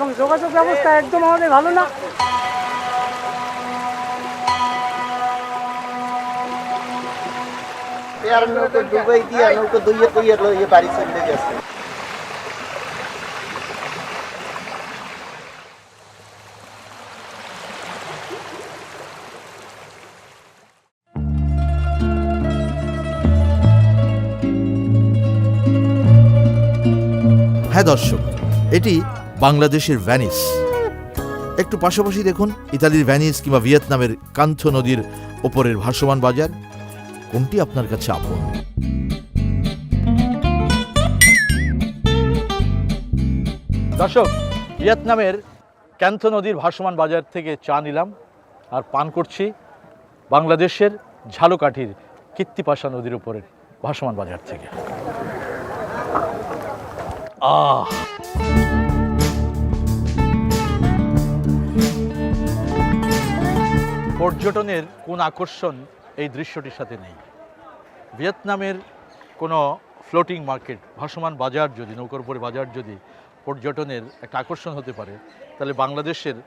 এবং যোগাযোগ ব্যবস্থা একদম আমাদের ভালো না। পেয়ার নৌকো ডুবাই দিয়া নৌকো দুইয়ে দুইয়ে লইয়ে বাড়ি চলে গেছে। হ্যাঁ দর্শক, এটি বাংলাদেশের ভেনিস। একটু পাশাপাশি দেখুন ইতালির ভেনিস কিংবা ভিয়েতনামের কান্থো নদীর ওপরের ভাসমান বাজার। কোনটি আপনার কাছে আপন? দর্শক, ভিয়েতনামের ক্যান্থো নদীর ভাসমান বাজার থেকে চা নিলাম আর পান করছি বাংলাদেশের ঝালকাঠির কীর্তিপাশা নদীর উপরের ভাসমান বাজার থেকে। পর্যটনের কোন আকর্ষণ এই দৃশ্যটির সাথে নেই। ভিয়েতনামের কোনো ফ্লোটিং মার্কেট, ভাসমান বাজার যদি, নৌকার উপরে বাজার যদি পর্যটনের একটা আকর্ষণ হতে পারে, তাহলে বাংলাদেশের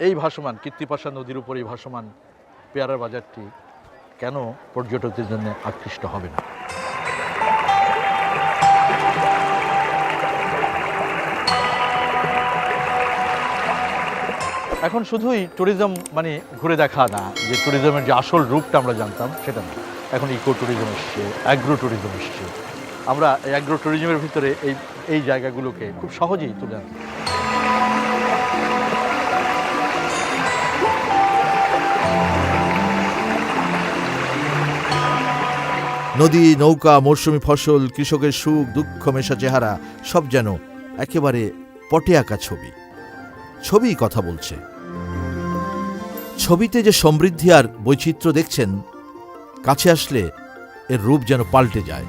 এই ভাসমান কীর্তিপাশা নদীর উপরে ভাসমান পেয়ারার বাজারটি কেন পর্যটকদের জন্য আকৃষ্ট হবে না? এখন শুধুই ট্যুরিজম মানে ঘুরে দেখা না, যে ট্যুরিজমের যে আসল রূপটা আমরা জানতাম সেটা না। এখন ইকো ট্যুরিজম এসছে, অ্যাগ্রো ট্যুরিজম এসছে। আমরা এই অ্যাগ্রো ট্যুরিজমের ভিতরে এই জায়গাগুলোকে খুব সহজেই তুলে আনতে। নদী, নৌকা, মৌসুমি ফসল, কৃষকের সুখ দুঃখ মেশা চেহারা সব যেন একেবারে পটে আঁকা ছবি। ছবিই কথা বলছে। ছবিতে যে সমৃদ্ধি আর বৈচিত্র্য দেখছেন, কাছে আসলে এর রূপ যেন পাল্টে যায়।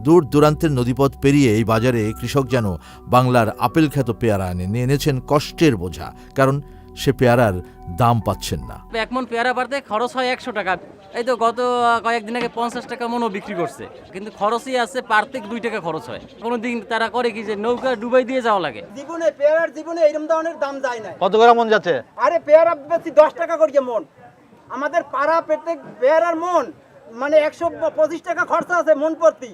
দূর দূরান্তের নদীপথ পেরিয়ে এই বাজারে কৃষক যেন বাংলার আপেল খ্যাত পেয়ারা নিয়ে এনেছেন কষ্টের বোঝা, কারণ সে পেয়ারার দাম পাচ্ছেন না। এক মন পেয়ারা পারতে খরচ হয় 100 টাকা। এই তো গত কয়েকদিন আগে 50 টাকা মনও বিক্রি করছে, কিন্তু খরচই আছে পারতে 2 টাকা খরচ হয়। কোনোদিন তারা করে কি যে নৌকা ডুবাই দিয়ে যাওয়া লাগে। জীবনে পেয়ারার জীবনে এরকম ধরনের দাম যায় না। কত করে মন যাচ্ছে? আরে পেয়ারা বেশি 10 টাকা করে মন। আমাদের পাড়া প্রত্যেক পেয়ারার মন মানে 125 টাকা খরচা আছে মন প্রতি।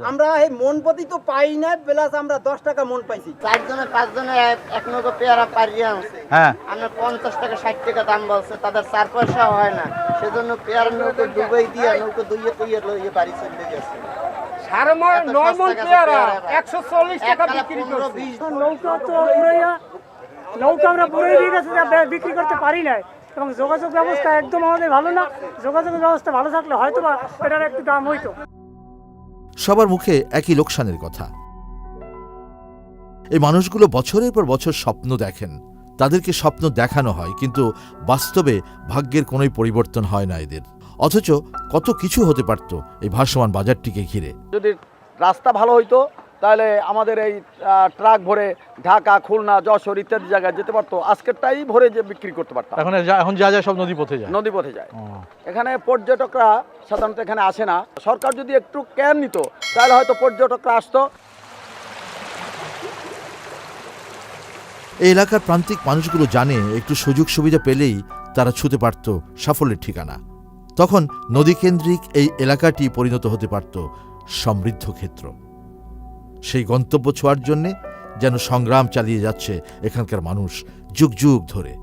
আমরা এই মন প্রতি তো পাই না, প্লাস আমরা 10 টাকা মন পাইছি। 4 জনে 5 জনে এক নৌকো পেয়ারা পারিয়ে আনছে। হ্যাঁ, আমরা 50 টাকা 60 টাকা দাম বলছে, তাদের 4 পয়সা হয় না। সেজন্য পেয়ার নৌকো ডুবাই দিয়া নৌকো দুইয়ে দুইয়ে লইয়ে বাড়ি চলে গেছে। 9 মন পেয়ারা 140 টাকা বিক্রি করছে। নৌকা তো নৌকা আমরা পুরোই দিয়ে গেছে, বিক্রি করতে পারি না। এবং যোগাযোগ ব্যবস্থা একদম আমাদের ভালো না। যোগাযোগের ব্যবস্থা ভালো থাকলে হয়তো বা এটার একটু দাম হইতো। সবার মুখে একই লোকসানের কথা। এই মানুষগুলো বছরের পর বছর স্বপ্ন দেখেন, তাদেরকে স্বপ্ন দেখানো হয়, কিন্তু বাস্তবে ভাগ্যের কোনোই পরিবর্তন হয় না এদের। অথচ কত কিছু হতে পারত এই ভাসমান বাজারটিকে ঘিরে। যদি রাস্তা ভালো হইতো তাহলে আমাদের এই ট্রাক ভরে ঢাকা, খুলনা, যশোর ইত্যাদি জায়গায় যেতে পারতো। আজকেরটাই ভরে যে বিক্রি করতে পারতাম। এখন যা সব নদীপথে যায়, নদীপথে যায়। এখানে পর্যটকরা সাধারণত এখানে আসে না। সরকার যদি একটু কেয়ার নিত তাহলে হয়তো পর্যটকরা আসতো। এই এলাকার প্রান্তিক মানুষগুলো জানে একটু সুযোগ সুবিধা পেলেই তারা ছুঁতে পারত সাফল্যের ঠিকানা। তখন নদীকেন্দ্রিক এই এলাকাটি পরিণত হতে পারত সমৃদ্ধ ক্ষেত্র। সেই গন্তব্য ছোঁয়ার জন্যে যেন সংগ্রাম চালিয়ে যাচ্ছে এখানকার মানুষ যুগ যুগ ধরে।